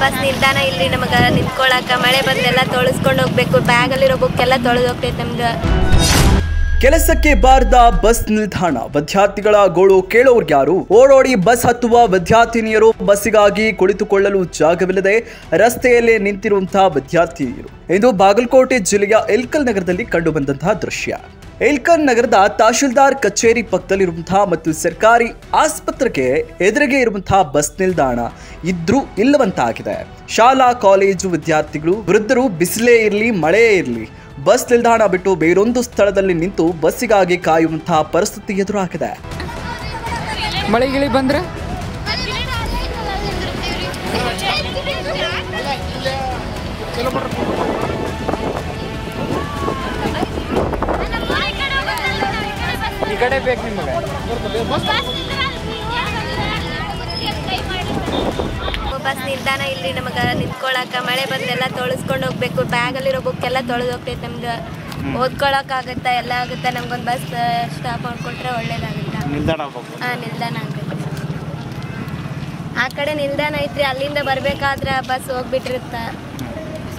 Bus ನಿಲ್ದಾಣ ಇಲ್ರಿ ನಮಗೆ ನಿಂತ್ಕೊಳ್ಳಾಕ ಮಳೆ ಬಂದೆಲ್ಲ ತೊಳಸ್ಕೊಂಡು ಹೋಗ್ಬೇಕು ಬ್ಯಾಗ್ ಅಲ್ಲಿರೋ ಬುಕ್ ಎಲ್ಲ ತೊಳೆದು ಹೋಗ್ತೈತೆ ನಮ್ಗೆ ಕೆಲಸಕ್ಕೆ ಬಾರದ ಬಸ್ ನಿಲ್ದಾಣ ವಿದ್ಯಾರ್ಥಿಗಳ ಗೋಳು ಕೇಳೋರ್ಗ್ಯಾರು ಓಡೋಡಿ ಬಸ್ ಹತ್ತುವ ವಿದ್ಯಾರ್ಥಿನಿಯರು ಬಸ್ಸಿಗಾಗಿ ಕುಳಿತುಕೊಳ್ಳಲು ಜಾಗವಿಲ್ಲದೆ ರಸ್ತೆಯಲ್ಲೇ ನಿಂತಿರುವಂತಹ ವಿದ್ಯಾರ್ಥಿನಿಯರು ಇಂದು ಬಾಗಲಕೋಟೆ ಜಿಲ್ಲೆಯ ಇಲ್ಕಲ್ ನಗರದಲ್ಲಿ ಕಂಡುಬಂದಂತಹ ದೃಶ್ಯ ಇಲ್ಕಲ್ ನಗರದ ತಹಶೀಲ್ದಾರ್ ಕಚೇರಿ ಪಕ್ಕದಲ್ಲಿರುವಂತಹ ಮತ್ತು ಸರ್ಕಾರಿ ಆಸ್ಪತ್ರೆಗೆ ಎದುರಿಗೆ ಇರುವಂತಹ ಬಸ್ ನಿಲ್ದಾಣ ಇದ್ರೂ ಇಲ್ಲವಂತಾಗಿದೆ ಶಾಲಾ ಕಾಲೇಜು ವಿದ್ಯಾರ್ಥಿಗಳು ವೃದ್ಧರು ಬಿಸಿಲೇ ಇರಲಿ ಮಳೆಯೇ ಇರಲಿ ಬಸ್ ನಿಲ್ದಾಣ ಬಿಟ್ಟು ಬೇರೊಂದು ಸ್ಥಳದಲ್ಲಿ ನಿಂತು ಬಸ್ಸಿಗಾಗಿ ಕಾಯುವಂತಹ ಪರಿಸ್ಥಿತಿ ಎದುರಾಗಿದೆ ಮಳೆಗಿಳಿ ಬಂದ್ರೆ ಈ ಕಡೆ ಬೇಕು ನಿಮಗೆ ಬಸ್ ನಿಲ್ದಾಣ ಇಲ್ರಿ ನಮಗೆ ನಿಂತ್ಕೊಳ್ಳಾಕ ಮಳೆ ಬಂದೆಲ್ಲ ತೊಳಸ್ಕೊಂಡು ಹೋಗ್ಬೇಕು ಬ್ಯಾಗ್ ಅಲ್ಲಿರೋ ಬುಕ್ ಎಲ್ಲ ತೊಳೆದು ಹೋಗ್ತೈತೆ ನಮ್ಗೆ ಓದ್ಕೊಳಕ್ ಆಗುತ್ತಾ ಎಲ್ಲ ಆಗುತ್ತಾ ನಮ್ಗೊಂದು ಬಸ್ ಸ್ಟಾಪ್ ಮಾಡ್ಕೊಟ್ರೆ ಒಳ್ಳೇದಾಗುತ್ತಾ ನಿಲ್ದಾಣ ಆಗುತ್ತೆ ಆ ಕಡೆ ನಿಲ್ದಾಣ ಐತ್ರಿ ಅಲ್ಲಿಂದ ಬರ್ಬೇಕಾದ್ರೆ ಬಸ್ ಹೋಗ್ಬಿಟ್ಟಿರುತ್ತ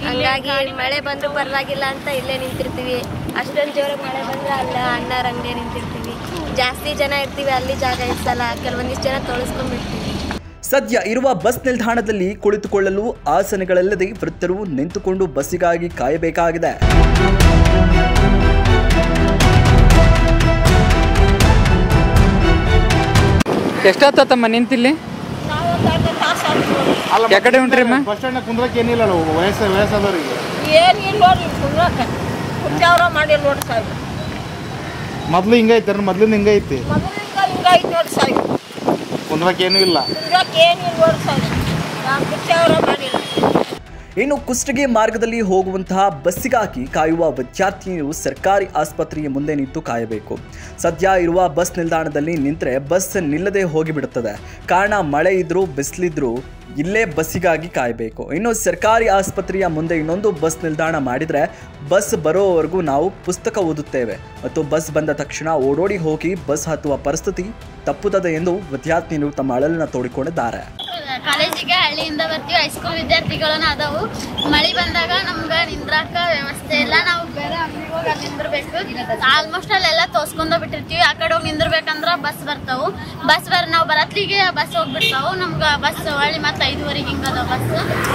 ಹಂಗಾಗಿ ಮಳೆ ಬಂದ್ರು ಪರವಾಗಿಲ್ಲ ಅಂತ ಇಲ್ಲೇ ನಿಂತಿರ್ತೀವಿ ಅಷ್ಟೊಂದು ಜೋರಾಗಿ ಮಳೆ ಬಂದ್ರೆ ಅಲ್ಲ ಅಣ್ಣಾರ ಅಂಗಡಿ ನಿಂತಿರ್ತೀವಿ ಜಾಸ್ತಿ ಜನ ಇರ್ತೀವಿ ಅಲ್ಲಿ ಜಾಗ ಇರ್ತಲ್ಲ ಕೆಲವೊಂದಿಷ್ಟು ಜನ ತೊಳಸ್ಕೊಂಡ್ಬಿಡ್ತೀವಿ ಸದ್ಯ ಇರುವ ಬಸ್ ನಿಲ್ದಾಣದಲ್ಲಿ ಕುಳಿತುಕೊಳ್ಳಲು ಆಸನಗಳಿಲ್ಲದೆ ವೃದ್ಧರು ನಿಂತುಕೊಂಡು ಬಸ್ಸಿಗಾಗಿ ಕಾಯಬೇಕಾಗಿದೆ ಎಷ್ಟಾತಮ್ಮ ನಿಂತಿಲ್ಲಿ ಯಾಕಡೆ ಉಂಟ್ರಿ ಬಸ್ ಸ್ಟ್ಯಾಂಡ್ ಕುಂದ್ರಕ್ಕೆ ಏನಿಲ್ಲ ವಯಸ್ಸಾದವ್ರಿಗೆ ಮೊದ್ಲು ಹಿಂಗೈತೆ ಮೊದ್ಲಿಂದ ಹಿಂಗೈತಿ ಕುಂದ್ರಕ್ಕೆ ಏನೂ ಇಲ್ಲ ಇನ್ನು ಕುಷ್ಟಗಿ ಮಾರ್ಗದಲ್ಲಿ ಹೋಗುವಂತಹ ಬಸ್ಸಿಗಾಗಿ ಕಾಯುವ ವಿದ್ಯಾರ್ಥಿನಿಯರು ಸರ್ಕಾರಿ ಆಸ್ಪತ್ರೆಯ ಮುಂದೆ ನಿಂತು ಕಾಯಬೇಕು ಸದ್ಯ ಇರುವ ಬಸ್ ನಿಲ್ದಾಣದಲ್ಲಿ ನಿಂತರೆ ಬಸ್ ನಿಲ್ಲದೆ ಹೋಗಿಬಿಡುತ್ತದೆ ಕಾರಣ ಮಳೆ ಇದ್ರೂ ಬಿಸಿಲಿದ್ರೂ ಇಲ್ಲೇ ಬಸ್ಸಿಗಾಗಿ ಕಾಯಬೇಕು ಇನ್ನು ಸರ್ಕಾರಿ ಆಸ್ಪತ್ರೆಯ ಮುಂದೆ ಇನ್ನೊಂದು ಬಸ್ ನಿಲ್ದಾಣ ಮಾಡಿದರೆ ಬಸ್ ಬರೋವರೆಗೂ ನಾವು ಪುಸ್ತಕ ಓದುತ್ತೇವೆ ಮತ್ತು ಬಸ್ ಬಂದ ತಕ್ಷಣ ಓಡೋಡಿ ಹೋಗಿ ಬಸ್ ಹತ್ತುವ ಪರಿಸ್ಥಿತಿ ತಪ್ಪುತ್ತದೆ ಎಂದು ವಿದ್ಯಾರ್ಥಿನಿಯರು ತಮ್ಮ ಅಳಲನ್ನು ತೋಡಿಕೊಂಡಿದ್ದಾರೆ ಕಾಲೇಜಿಗೆ ಹಳ್ಳಿಯಿಂದ ಬರ್ತೀವಿ ಹೈಸ್ಕೂಲ್ ವಿದ್ಯಾರ್ಥಿಗಳನ್ನ ಅದಾವು ಮಳೆ ಬಂದಾಗ ನಮ್ಗೆ ನಿಂದ್ರಾಕ ವ್ಯವಸ್ಥೆ ಇಲ್ಲ ನಾವು ಬೇರೆ ಅಂಗಡಿಗೆ ಹೋಗಿ ಅಲ್ಲಿ ನಿಂದಿರ್ಬೇಕು ಆಲ್ಮೋಸ್ಟ್ ಅಲ್ಲೆಲ್ಲ ತೋರ್ಸ್ಕೊಂಡ ಬಿಟ್ಟಿರ್ತೀವಿ ಆ ಕಡೆ ಹೋಗಿ ನಿಂದಿರ್ಬೇಕಂದ್ರೆ ಬಸ್ ಬರ್ತಾವು ನಾವು ಬರತ್ಲಿಗೆ ಬಸ್ ಹೋಗ್ಬಿಡ್ತಾವು ನಮ್ಗೆ ಬಸ್ ಹೊಳ್ಳಿ ಮತ್ತೆ 5:30 ಹಿಂಗದ ಬಸ್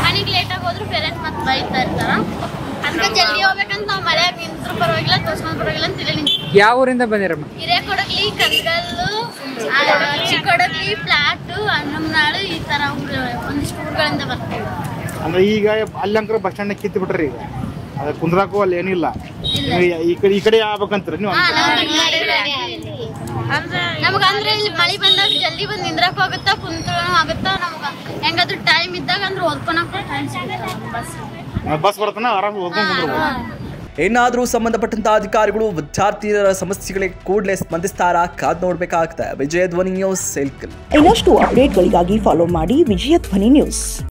ಮನೆಗೆ ಲೇಟಾಗಿ ಹೋದ್ರು ಪೇರೆಂಟ್ಸ್ ಮತ್ತೆ ಬೈತಾ ಇರ್ತಾರ ಅದಕ್ಕೆ ಜಲ್ದಿ ಹೋಗ್ಬೇಕಂತ ನಾವು ಮಳೆಯಾಗ ನಿಂತ್ರು ಪರವಾಗಿಲ್ಲ ತೋರ್ಸ್ಕೊಂಡ್ ಪರವಾಗಿಲ್ಲ ಅಂತ ಇಲ್ಲಿ ಯಾವ ಊರಿಂದ ಬಂದಿರಮ್ಮ ಹಿರೇಕೊಡಗ್ಲಿ ಕರಿಗಲ್ಲು ಚಿಕ್ಕೊಡಗ್ಲಿ ಫ್ಲಾಟ್ ಹನ್ನಮ್ನಾಳು ಈ ತರ ಒಂದಿಷ್ಟು ಊರುಗಳಿಂದ ಬರ್ತೀವಿ ಅಂದ್ರೆ ಈಗ ಅಲ್ಲಂಕರ ಬಸ್ ಸ್ಟ್ಯಾಂಡ್ ಕಿತ್ತು ಬಿಟ್ರಿ ಈಗ ಅದ ಕುಂದ್ರಾಕು ಅಲ್ಲಿ ಏನಿಲ್ಲ ಈ ಕಡೆ ಆಗ್ಬೇಕಂತೀರ ನೀವು ನಮಗಂದ್ರೆ ಇಲ್ಲಿ ಮಳೆ ಬಂದಾಗ ಜಲ್ದಿ ಬಂದು ನಿಂದ್ರಕ್ ಹೋಗುತ್ತಾ ಕುಂತ್ರೂ ಆಗುತ್ತಾ ನಮ್ಗ ಹೆಂಗಾದ್ರೂ ಟೈಮ್ ಇದ್ದಾಗ ಅಂದ್ರೆ ಓದ್ಕೊಳಕ್ ಟೈಮ್ ಸಿಗುತ್ತೆ ಬಸ್ ಬರ್ತಾನ ಆರಾಮ ಓದ್ಕೊಂಡು ಏನಾದರೂ ಸಂಬಂಧಪಟ್ಟಂತಹ ಅಧಿಕಾರಿಗಳು ವಿದ್ಯಾರ್ಥಿಯರ ಸಮಸ್ಯೆಗಳಿಗೆ ಕೂಡಲೇ ಸ್ಪಂದಿಸ್ತಾರಾ ಕಾದ್ ನೋಡ್ಬೇಕಾಗ್ತದೆ ವಿಜಯ ಧ್ವನಿ ನ್ಯೂಸ್ ಇಲ್ಕಲ್ ಇನ್ನಷ್ಟು ಅಪ್ಡೇಟ್ಗಳಿಗಾಗಿ ಫಾಲೋ ಮಾಡಿ ವಿಜಯ ಧ್ವನಿ ನ್ಯೂಸ್.